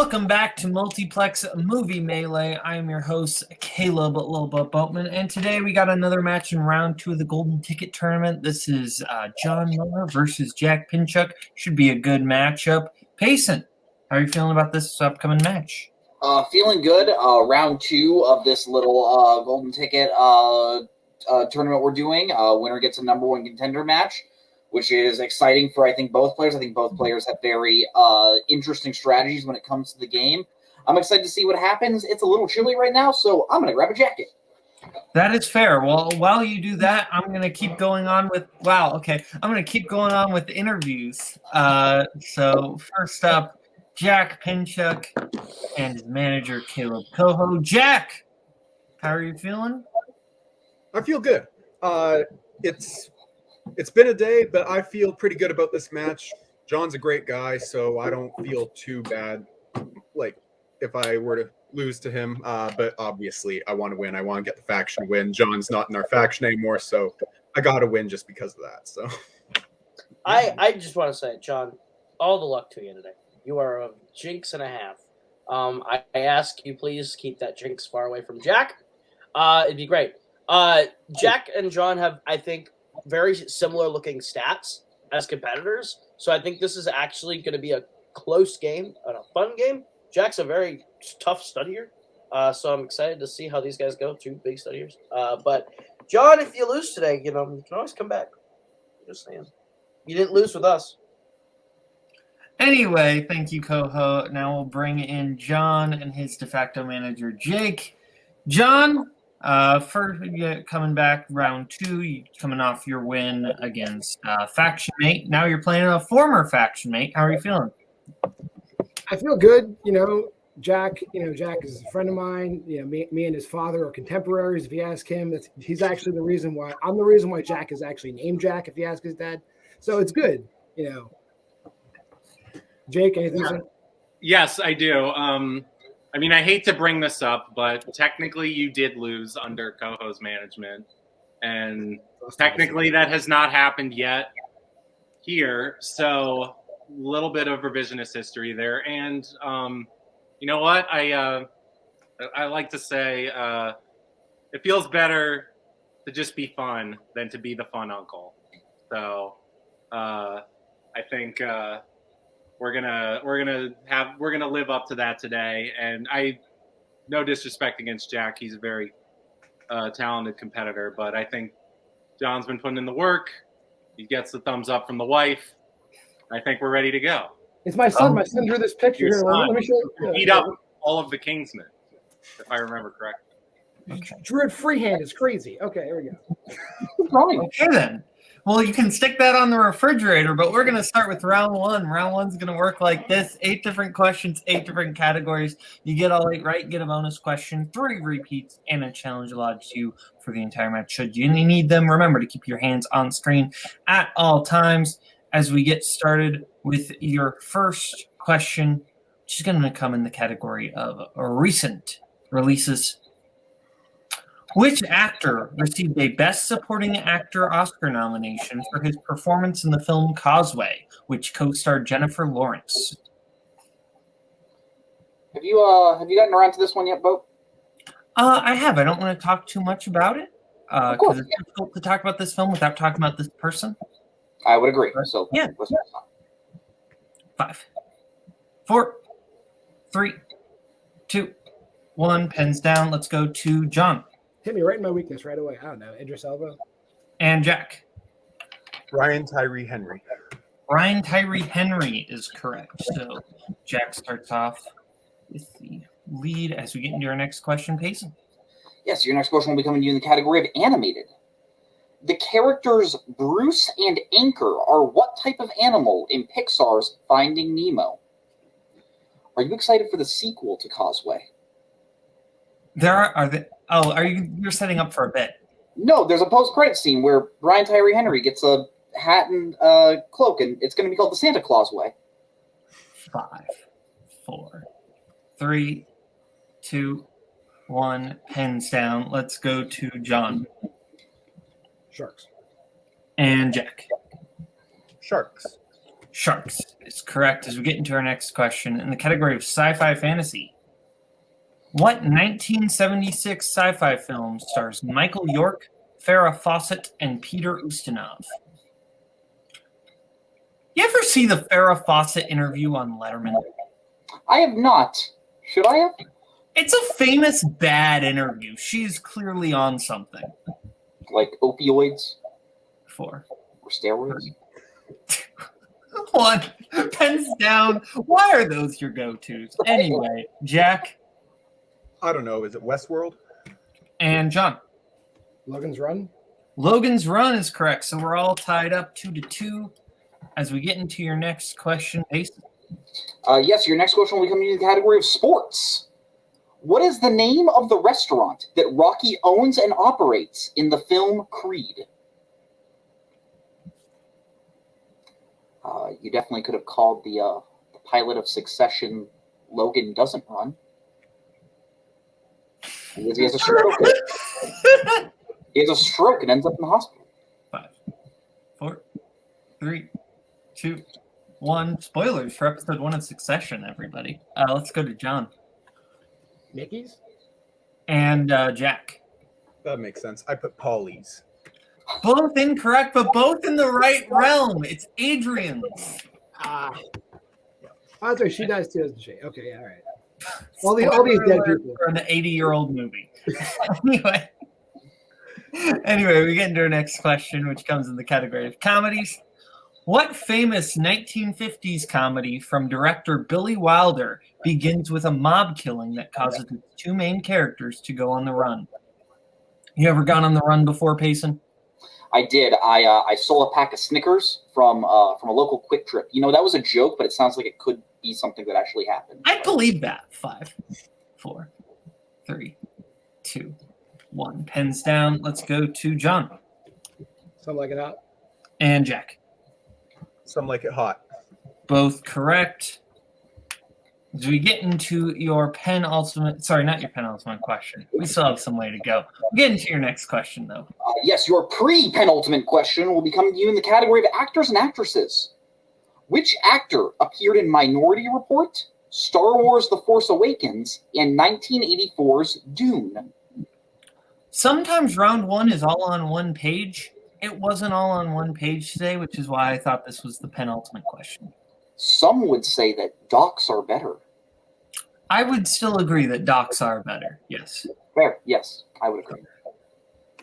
Welcome back to Multiplex Movie Melee. I am your host, Kaleb Boatman, and today we got another match in round 2 of the Golden Ticket Tournament. This is John Maher versus Jack Pinchuk. Should be a good matchup. Payson, how are you feeling about this upcoming match? Feeling good. Round 2 of this little Golden Ticket tournament we're doing. Winner gets a number 1 contender match, which is exciting for, I think, both players. I think both players have very interesting strategies when it comes to the game. I'm excited to see what happens. It's a little chilly right now, so I'm going to grab a jacket. That is fair. Well, while you do that, I'm going to keep going on with – I'm going to keep going on with interviews. So first up, Jack Pinchuk and his manager, Kaleb Koho. Jack, how are you feeling? I feel good. It's been a day, but I feel pretty good about this match. John's a great guy, so I don't feel too bad, like, if I were to lose to him. But obviously, I want to win. I want to get the faction win. John's not in our faction anymore, so I got to win just because of that. So, I just want to say, John, all the luck to you today. You are a jinx and a half. I ask you, please keep that jinx far away from Jack. It'd be great. Jack and John have, I think, very similar looking stats as competitors. So I think this is actually going to be a close game and a fun game. Jack's a very tough studier. So I'm excited to see how these guys go. 2 big studiers. But John, if you lose today, you can always come back. Just saying. You didn't lose with us. Anyway, thank you, Koho. Now we'll bring in John and his de facto manager, Jake. John, first coming back round 2, you coming off your win against faction mate. Now you're playing a former faction mate. How are you feeling? I feel good. Jack is a friend of mine. Me and his father are contemporaries. If you ask him, he's actually the reason why I'm the reason why Jack is actually named Jack. If you ask his dad, so it's good. Jake, anything? Yes, I do. I hate to bring this up, but technically you did lose under Koho's management. And technically that has not happened yet here. So a little bit of revisionist history there. And you know what? I like to say it feels better to just be fun than to be the fun uncle. So I think we're gonna live up to that today. And no disrespect against Jack, he's a very talented competitor, but I think John's been putting in the work. He gets the thumbs up from the wife. I think we're ready to go. It's my son. My son drew this picture. Here, let me show you. Beat up all of the Kingsmen, if I remember correctly. Okay. Drew it freehand. It's crazy. Okay, here we go. Okay then. Well, you can stick that on the refrigerator, but we're going to start with round 1. Round 1's going to work like this. 8 different questions, 8 different categories. You get all 8 right, get a bonus question, 3 repeats, and a challenge allotted to you for the entire match. Should you need them, remember to keep your hands on screen at all times. As we get started with your first question, which is going to come in the category of recent releases. Which actor received a Best Supporting Actor Oscar nomination for his performance in the film Causeway, which co-starred Jennifer Lawrence? Have you gotten around to this one yet, Bo? I have. I don't want to talk too much about it because it's difficult to talk about this film without talking about this person. I would agree. So yeah. 5, 4, 3, 2, 1. Pens down. Let's go to John. Hit me right in my weakness right away. I don't know. Idris Elba. And Jack. Ryan Tyree Henry. Ryan Tyree Henry is correct. So Jack starts off with the lead as we get into our next question, Payson. Yes, your next question will be coming to you in the category of animated. The characters Bruce and Anchor are what type of animal in Pixar's Finding Nemo? Are you excited for the sequel to Causeway? You're setting up for a bit. No, there's a post-credit scene where Ryan Tyree Henry gets a hat and cloak, and it's going to be called the Santa Claus Way. 5, 4, 3, 2, 1. Pens down. Let's go to John. Sharks. And Jack. Sharks. Sharks is correct as we get into our next question in the category of sci-fi fantasy. What 1976 sci-fi film stars Michael York, Farrah Fawcett, and Peter Ustinov? You ever see the Farrah Fawcett interview on Letterman? I have not. Should I have? It's a famous bad interview. She's clearly on something. Like opioids 4, or steroids? 1, pens down. Why are those your go-tos? Anyway, Jack I don't know. Is it Westworld? and John. Logan's Run. Logan's Run is correct, so we're all tied up 2-2. As we get into your next question, Jason. Yes, your next question will be coming in the category of sports. What is the name of the restaurant that Rocky owns and operates in the film Creed? You definitely could have called the pilot of Succession Logan Doesn't Run. Because he has a stroke. He has a stroke and ends up in the hospital. 5, 4, 3, 2, 1. Spoilers for episode 1 of Succession, everybody. Let's go to John. Mickey's. And Jack. That makes sense. I put Polly's. Both incorrect, but both in the right realm. It's Adrian's. Oh, that's right. She dies too, doesn't she? Okay, yeah, all right. All these dead people. For an 80-year-old movie. Anyway, we get into our next question, which comes in the category of comedies. What famous 1950s comedy from director Billy Wilder begins with a mob killing that causes its two main characters to go on the run? You ever gone on the run before, Payson? I did. I stole a pack of Snickers from a local Quick Trip. You know, that was a joke, but it sounds like it could be something that actually happened. I believe that. 5, 4, 3, 2, 1. Pens down. Let's go to John. Something like it hot. And Jack. Some like it hot. Both correct. As we get into your penultimate, sorry, not your penultimate question. We still have some way to go. We'll get into your next question, though. Yes, your pre-penultimate question will be coming to you in the category of actors and actresses. Which actor appeared in Minority Report, Star Wars The Force Awakens, and 1984's Dune? Sometimes round one is all on one page. It wasn't all on one page today, which is why I thought this was the penultimate question. Some would say that docs are better. I would still agree that docs are better. Yes. Fair. Yes, I would agree.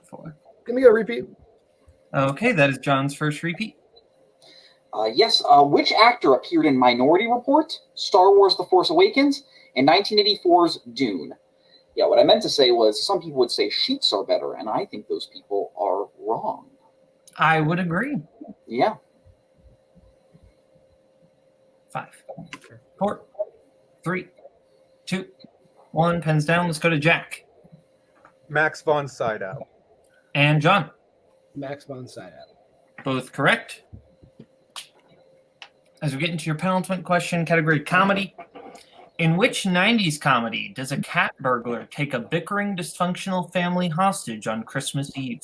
4. Give me a repeat. Okay, that is John's first repeat. Yes, which actor appeared in Minority Report, Star Wars The Force Awakens, and 1984's Dune? Yeah, what I meant to say was some people would say sheets are better, and I think those people are wrong. I would agree. Yeah. 5, 4, 3, 2, 1. Pens down. Let's go to Jack. Max von Sydow. And John. Max von Sydow. Both correct. As we get into your penultimate question, category comedy. In which 90s comedy does a cat burglar take a bickering, dysfunctional family hostage on Christmas Eve?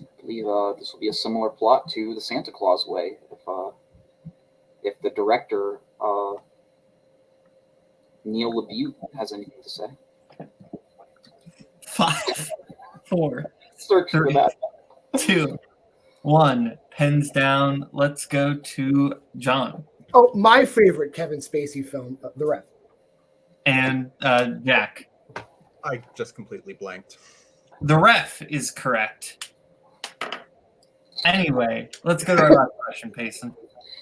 I believe this will be a similar plot to The Santa Claus Way. If the director, Neil LaBute, has anything to say. 5, 4, Search for 3, that. 2, 1. Pens down. Let's go to John. Oh, my favorite Kevin Spacey film, The Ref. And Jack. I just completely blanked. The Ref is correct. Anyway, let's go to our last question, Payson.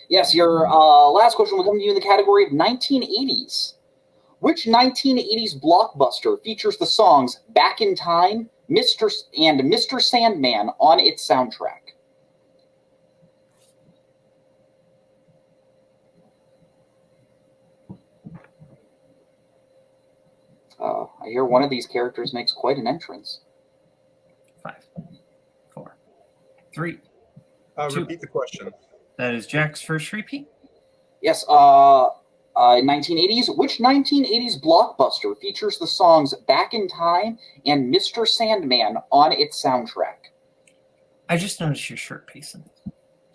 Yes, your last question will come to you in the category of 1980s. Which 1980s blockbuster features the songs Back in Time, Mr. Sandman on its soundtrack? I hear one of these characters makes quite an entrance. 5, 4, 3. Repeat the question. That is Jack's first repeat. Yes, 1980s. Which 1980s blockbuster features the songs Back in Time and Mr. Sandman on its soundtrack? I just noticed your shirt, Payson.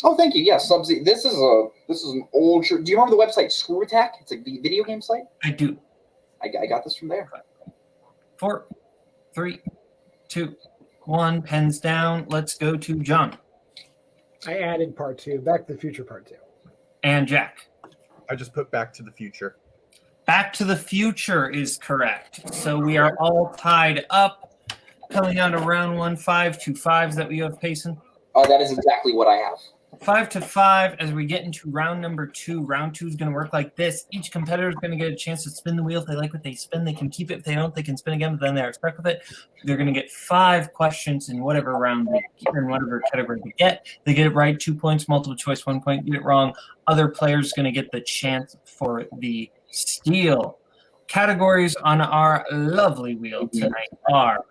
Oh, thank you. Yeah, Sub-Z. This is an old. Do you remember the website Screw Attack? It's a video game site. I do. I got this from there. 4, 3, 2, 1. Pens down. Let's go to John. I added part 2. Back to the Future part 2. And Jack. I just put Back to the Future. Back to the Future is correct. So we are all tied up. Coming down to round 1, 5-2-5s that we have, Payson. That is exactly what I have. 5-5 as we get into round number 2. Round 2 is going to work like this. Each competitor is going to get a chance to spin the wheel. If they like what they spin, they can keep it. If they don't, they can spin again, but then they're stuck with it. They're going to get 5 questions in whatever round in whatever category they get. They get it right, 2 points, multiple choice, 1 point. Get it wrong, other players going to get the chance for the steal. Categories on our lovely wheel tonight are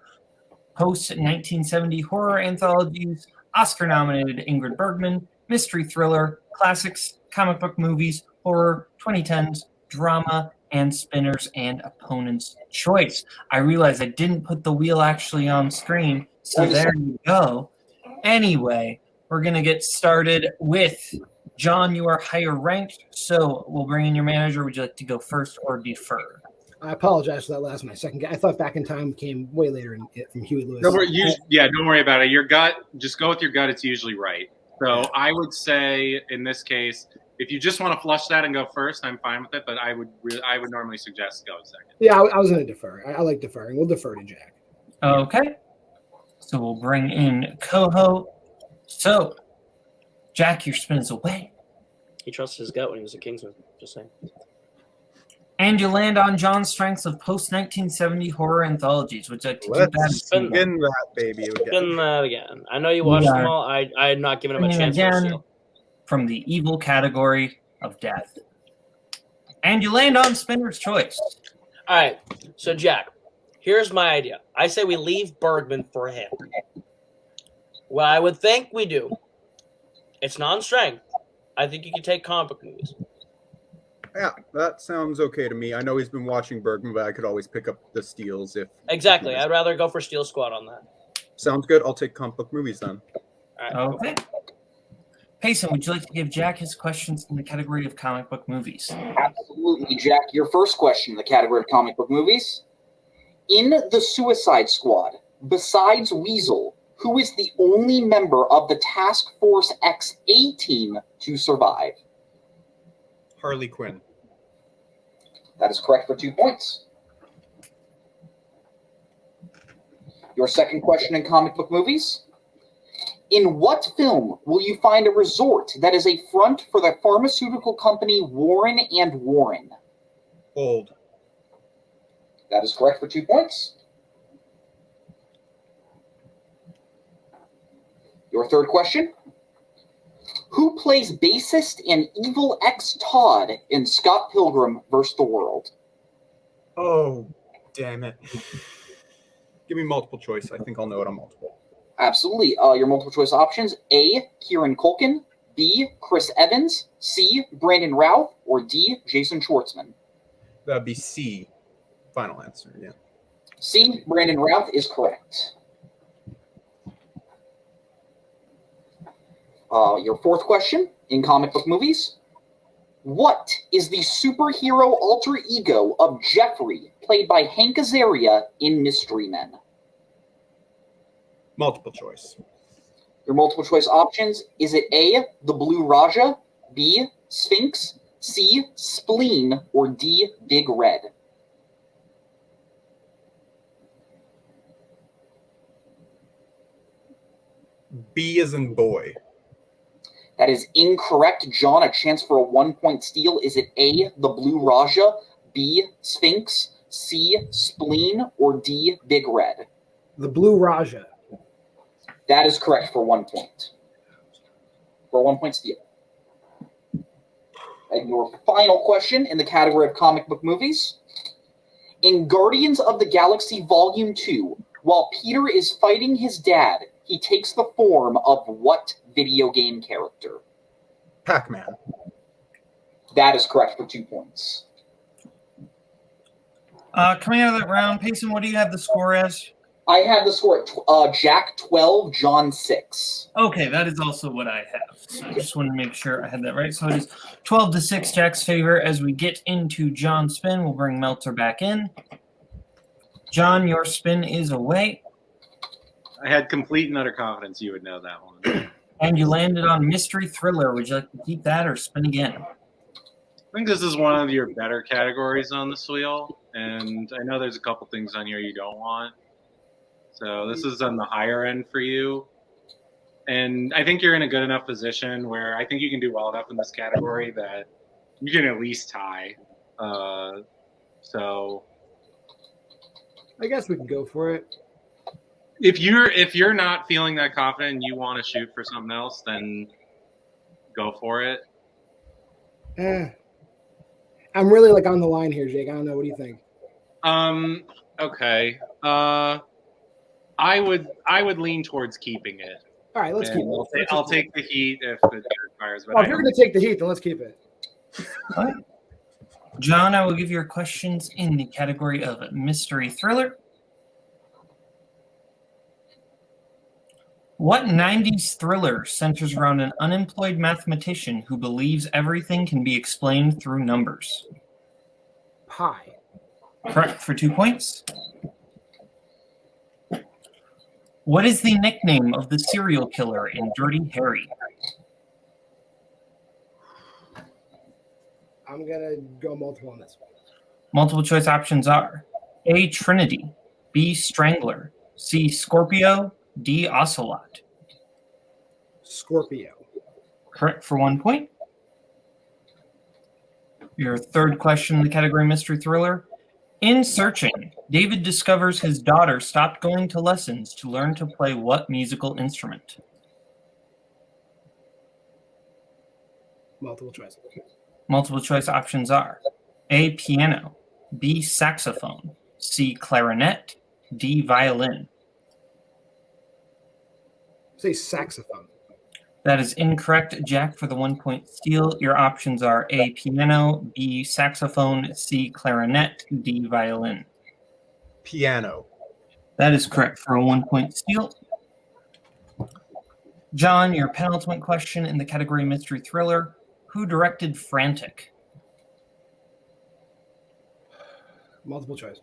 post-1970 horror anthologies, Oscar-nominated Ingrid Bergman, mystery thriller, classics, comic book movies, horror, 2010s, drama, and spinners and opponent's choice. I realized I didn't put the wheel actually on screen, so there you go. Anyway, we're going to get started with John. You are higher ranked, so we'll bring in your manager. Would you like to go first or defer? I apologize for that last my second guess. I thought Back in Time came way later from Huey Lewis. Don't worry about it. Your gut, just go with your gut. It's usually right. So I would say in this case, if you just want to flush that and go first, I'm fine with it. But I would normally suggest going second. Yeah, I was going to defer. I like deferring. We'll defer to Jack. Okay. So we'll bring in Koho. So, Jack, your spin is away. He trusted his gut when he was a Kingsman. Just saying. And you land on John's strengths of post-1970 horror anthologies, which I think Let's spin that baby again. Spin that again. I know you watched them all. I'm not giving him a chance again to steal. From the evil category of death. And you land on Spinner's Choice. All right. So, Jack, here's my idea. I say we leave Bergman for him. Well, I would think we do. It's non-strength. I think you can take comic book movies. Yeah, that sounds okay to me. I know he's been watching Bergman, but I could always pick up the steals if... Exactly. I'd rather go for Steel Squad on that. Sounds good. I'll take comic book movies then. All right, Okay. Payson, would you like to give Jack his questions in the category of comic book movies? Absolutely, Jack. Your first question in the category of comic book movies. In the Suicide Squad, besides Weasel, who is the only member of the Task Force X-A team to survive? Harley Quinn. That is correct for 2 points. Your second question in comic book movies. In what film will you find a resort that is a front for the pharmaceutical company Warren and Warren? Old. That is correct for 2 points. Your third question. Who plays bassist and Evil X Todd in Scott Pilgrim vs. the World? Oh, damn it. Give me multiple choice. I think I'll know it on multiple. Absolutely. Your multiple choice options. A, Kieran Culkin. B, Chris Evans. C, Brandon Routh. Or D, Jason Schwartzman. That'd be C. Final answer, yeah. C, Brandon Routh is correct. Your fourth question in comic book movies. What is the superhero alter ego of Jeffrey, played by Hank Azaria in Mystery Men? Multiple choice. Your multiple choice options. Is it A, the Blue Raja, B, Sphinx, C, Spleen, or D, Big Red? B as in boy. That is incorrect. John, a chance for a 1-point steal. Is it A, the Blue Raja, B, Sphinx, C, Spleen, or D, Big Red? The Blue Raja. That is correct for 1 point. For a 1-point steal. And your final question in the category of comic book movies. In Guardians of the Galaxy Volume 2, while Peter is fighting his dad, he takes the form of what video game character? Pac-Man. That is correct for 2 points. Coming out of that round, Payson, what do you have the score as? I have the score at Jack 12, John 6. Okay, that is also what I have. So I just want to make sure I had that right. So it is 12-6 Jack's favor. As we get into John's spin, we'll bring Meltzer back in. John, your spin is away. I had complete and utter confidence you would know that one. And you landed on Mystery Thriller. Would you like to keep that or spin again? I think this is one of your better categories on this wheel, and I know there's a couple things on here you don't want. So this is on the higher end for you. And I think you're in a good enough position where I think you can do well enough in this category that you can at least tie. So I guess we can go for it. if you're not feeling that confident and you want to shoot for something else, then go for it. I'm really like on the line here, Jake. I don't know. What do you think? Okay. I would lean towards keeping it. All right, let's keep it. I'll take the heat if it requires. But Well, if you're going to take the heat, then let's keep it. All right. John, I will give your questions in the category of Mystery Thriller. What 90s thriller centers around an unemployed mathematician who believes everything can be explained through numbers? Pie. Correct for 2 points. What is the nickname of the serial killer in Dirty Harry? I'm going to go multiple on this one. Multiple choice options are A. Trinity, B. Strangler, C. Scorpio, D. Ocelot. Scorpio. Correct for 1 point. Your third question in the category Mystery Thriller. In searching, David discovers his daughter stopped going to lessons to learn to play what musical instrument? Multiple choice. Multiple choice options are A. Piano, B. Saxophone, C. Clarinet, D. Violin. Say saxophone. That is incorrect, Jack, for the 1 point steal. Your options are A. Piano, B. Saxophone, C. Clarinet, D. Violin. Piano. That is correct for a 1 point steal. John, your penultimate question in the category Mystery Thriller. Who directed Frantic? Multiple choice.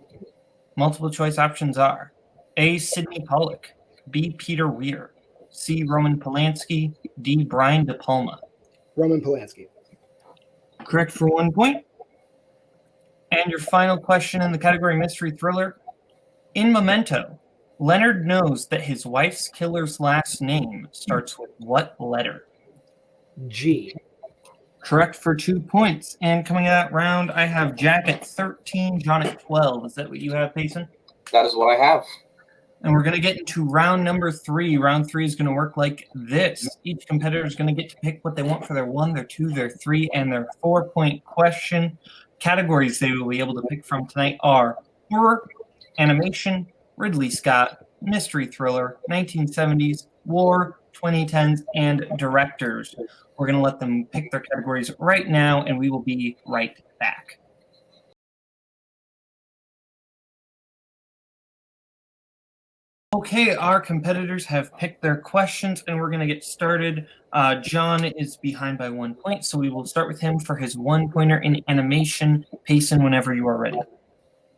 Multiple choice options are A. Sidney Pollack, B. Peter Weir, C. Roman Polanski, D. Brian De Palma. Roman Polanski. Correct for 1 point. And your final question in the category Mystery Thriller. In Memento, Leonard knows that his wife's killer's last name starts with what letter? G. Correct for 2 points. And coming out round, I have Jack at 13, John at 12. Is that what you have, Payson? That is what I have. And we're going to get into round number 3. Round 3 is going to work like this. Each competitor is going to get to pick what they want for their 1, their 2, their 3, and their 4-point question. Categories they will be able to pick from tonight are horror, animation, Ridley Scott, mystery thriller, 1970s, war, 2010s, and directors. We're going to let them pick their categories right now, and we will be right back. Okay, our competitors have picked their questions, and we're going to get started. John is behind by 1 point, so we will start with him for his 1-pointer in animation. Payson, whenever you are ready.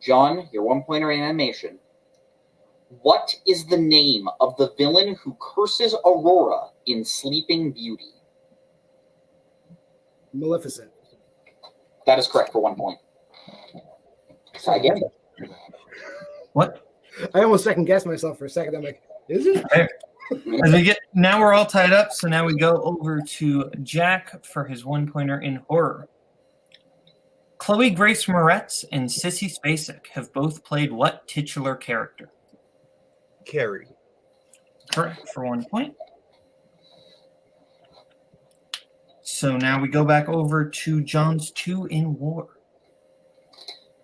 John, your 1-pointer in animation. What is the name of the villain who curses Aurora in Sleeping Beauty? Maleficent. That is correct for 1 point. Try again. What? I almost second guessed myself for a second. I'm like, is it? As we get now, we're all tied up. So now we go over to Jack for his 1-pointer in horror. Chloe Grace Moretz and Sissy Spacek have both played what titular character? Carrie. Correct for 1 point. So now we go back over to John's 2 in war.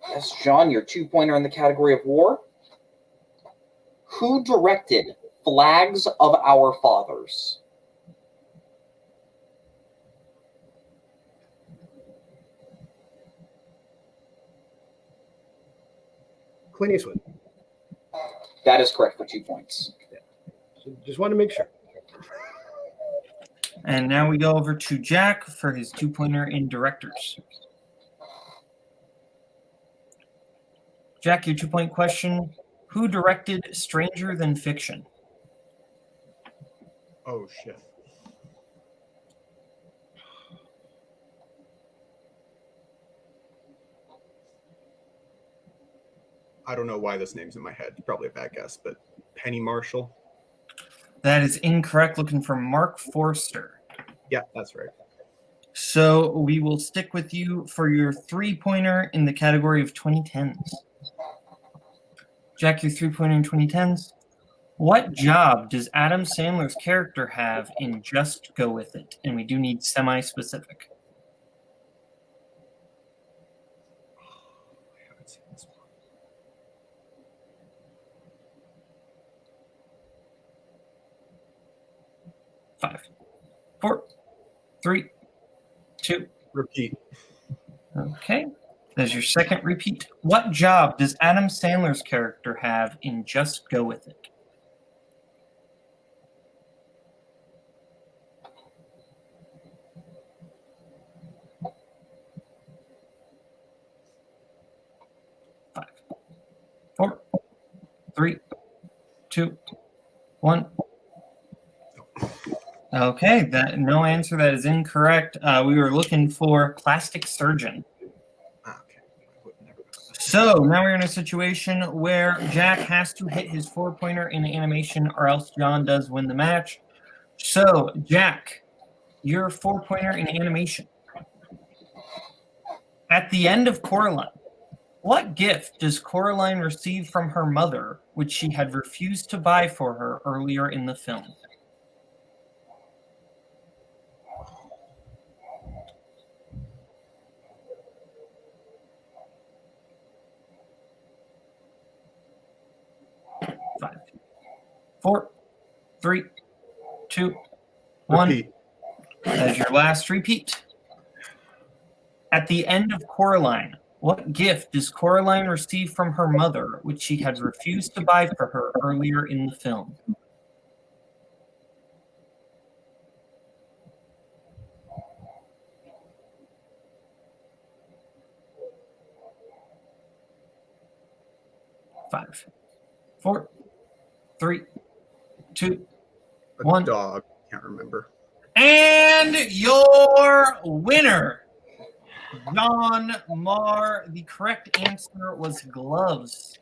Yes, John, your 2-pointer in the category of war. Who directed Flags of Our Fathers? Clint Eastwood. That is correct for 2 points. So just want to make sure. And now we go over to Jack for his 2-pointer in directors. Jack, your 2-point question. Who directed Stranger Than Fiction? Oh, shit. I don't know why this name's in my head. Probably a bad guess, but Penny Marshall. That is incorrect. Looking for Mark Forster. Yeah, that's right. So we will stick with you for your 3-pointer in the category of 2010s. Jack, your 3-pointer in 2010s. What job does Adam Sandler's character have in Just Go With It? And we do need semi-specific. I haven't seen this one. 5, 4, 3, 2. Repeat. Okay. There's your second repeat. What job does Adam Sandler's character have in Just Go With It? Five, 4, 3, 2, 1. Okay, that no answer. That is incorrect. We were looking for plastic surgeon. Okay. I would never know. So now we're in a situation where Jack has to hit his 4-pointer in animation or else John does win the match. So, Jack, your 4-pointer in animation. At the end of Coraline, what gift does Coraline receive from her mother, which she had refused to buy for her earlier in the film? Five, 4, 3, 2, 1. Repeat. As your last repeat. At the end of Coraline, what gift does Coraline receive from her mother, which she had refused to buy for her earlier in the film? Five, 4, 3, 2, A 1. dog. Can't remember. And your winner, John Maher. The correct answer was gloves.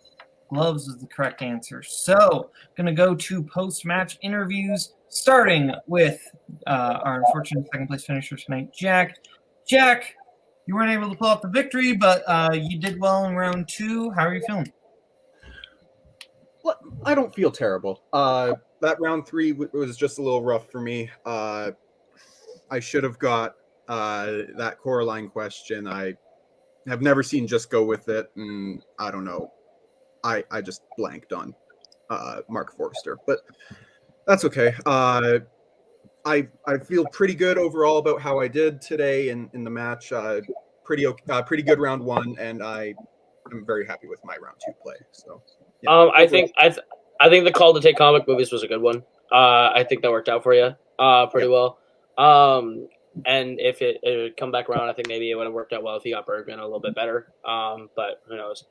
Gloves was the correct answer. So, going to go to post-match interviews, starting with our unfortunate second-place finisher tonight, Jack. Jack, you weren't able to pull off the victory, but you did well in round 2. How are you feeling? Well, I don't feel terrible. That round 3 was just a little rough for me. I should have got that Coraline question. I have never seen Just Go With It, and I don't know. I just blanked on Mark Forster, but that's okay. I feel pretty good overall about how I did today in the match. Pretty good round 1, and I'm very happy with my round 2 play. So. Yeah. I think the call to take comic movies was a good one. I think that worked out for you pretty well. And if it would come back around, I think maybe it would have worked out well if you got Bergman a little bit better. But who knows?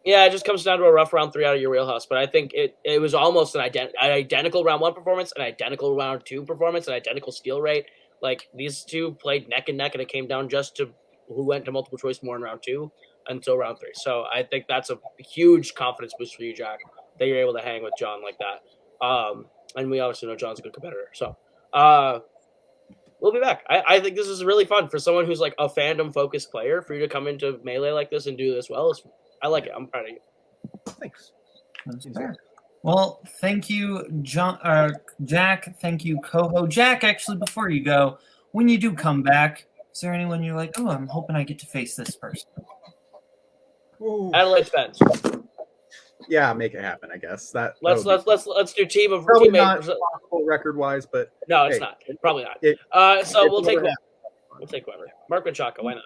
Yeah, it just comes down to a rough round 3 out of your wheelhouse. But I think it was almost an identical round 1 performance, an identical round 2 performance, an identical skill rate. Like these two played neck and neck, and it came down just to who went to multiple choice more in round 2 until round 3. So I think that's a huge confidence boost for you, Jack, that you're able to hang with John like that. And we obviously know John's a good competitor. So we'll be back. I think this is really fun for someone who's like a fandom focused player. For you to come into Melee like this and do this well, I like it. I'm proud of you. Thanks. Well, thank you, John, Jack. Thank you, Koho. Jack, actually, before you go, when you do come back, is there anyone you're like, oh, I'm hoping I get to face this person? Ooh. Adelaide Spence. Yeah, make it happen. I guess Let's do team of probably teammates. not record wise, but no, it's hey, not. Probably not. It, So we'll take whatever. whoever. Mark Pinchuk. Why not?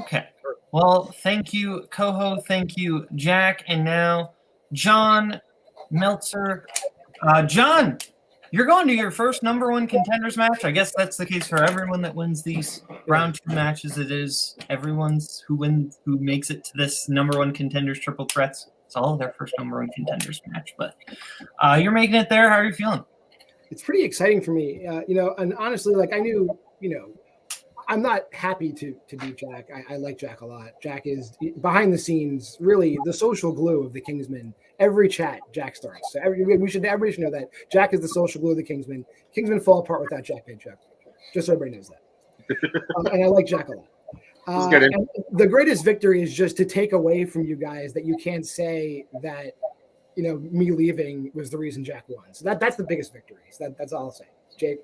Okay. Well, thank you, Koho. Thank you, Jack. And now, John Meltzer. John, you're going to your first number one contenders match. I guess that's the case for everyone that wins these round 2 matches. It is everyone's who makes it to this number one contenders triple threats. It's all their first number one contenders match. But you're making it there. How are you feeling? It's pretty exciting for me, and honestly, like I knew, I'm not happy to beat Jack. I like Jack a lot. Jack is behind the scenes, really the social glue of the Kingsmen. Every chat, Jack starts. So everybody should know that Jack is the social glue of the Kingsmen. Kingsmen fall apart without Jack Pinchuk. Just so everybody knows that. And I like Jack a lot. And the greatest victory is just to take away from you guys that you can't say that, me leaving was the reason Jack won. So that's the biggest victory. So that's all I'll say. Jake?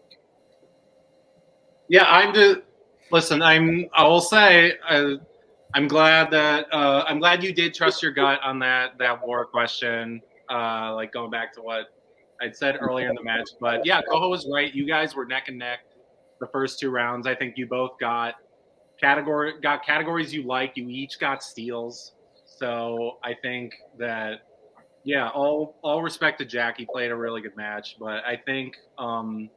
Yeah, I will say I'm glad you did trust your gut on that war question. Like going back to what I'd said earlier in the match, but yeah, Koho was right. You guys were neck and neck the first 2 rounds. I think you both got categories you liked. You each got steals. So I think that all respect to Jack. He played a really good match, but I think John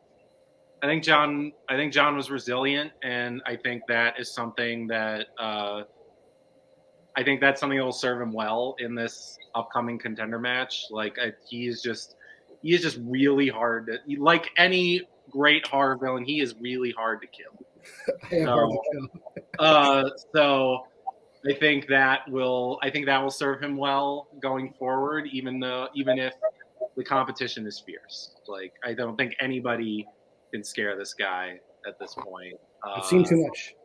was resilient, and I think that is something that that will serve him well in this upcoming contender match. Like he is just really hard to, like any great horror villain, he is really hard to kill. So I think that will serve him well going forward, even if the competition is fierce. Like I don't think anybody can scare this guy at this point. I've seen too much.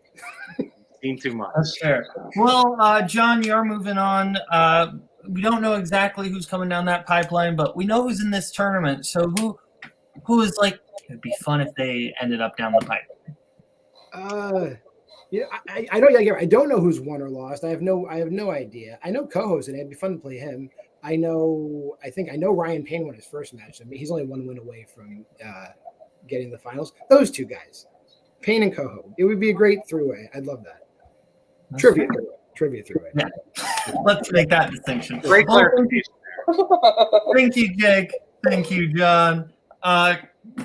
That's fair. Well, John, you're moving on. We don't know exactly who's coming down that pipeline, but we know who's in this tournament. So who is like, it'd be fun if they ended up down the pipeline. I don't know who's won or lost. I have no idea. I know Koho's in it. It'd be fun to play him. I think I know Ryan Payne won his first match. I mean, he's only 1 win away from getting the finals. Those 2 guys, Payne and Koho. It would be a great three-way. I'd love that. Trivia through it. Yeah. Let's make that distinction. Great clarification. Thank you, Jake. Thank you, John.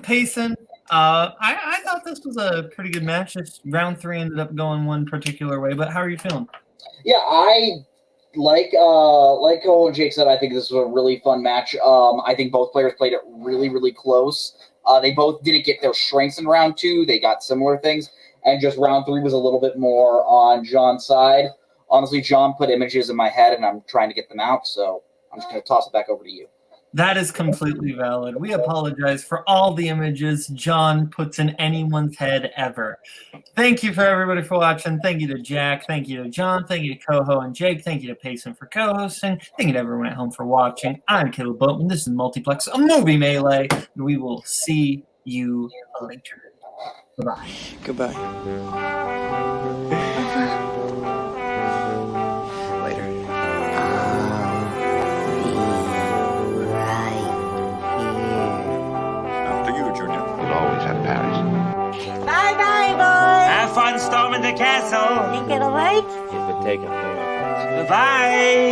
Payson, I thought this was a pretty good match. This round 3 ended up going one particular way, but how are you feeling? Yeah, I like Koho and Jake said, I think this was a really fun match. I think both players played it really, really close. They both didn't get their strengths in round 2. They got similar things. And just round 3 was a little bit more on John's side. Honestly, John put images in my head, and I'm trying to get them out. So I'm just going to toss it back over to you. That is completely valid. We apologize for all the images John puts in anyone's head ever. Thank you for everybody for watching. Thank you to Jack. Thank you to John. Thank you to Koho and Jake. Thank you to Payson for co-hosting. Thank you to everyone at home for watching. I'm Kaleb Boatman. This is Multiplex, a movie melee. And we will see you later. Bye-bye. Goodbye. Later. After you, Junior. You'll always have Paris. Bye-bye, boys. Have fun storming the castle. Think it'll work? It would take a fair. Bye.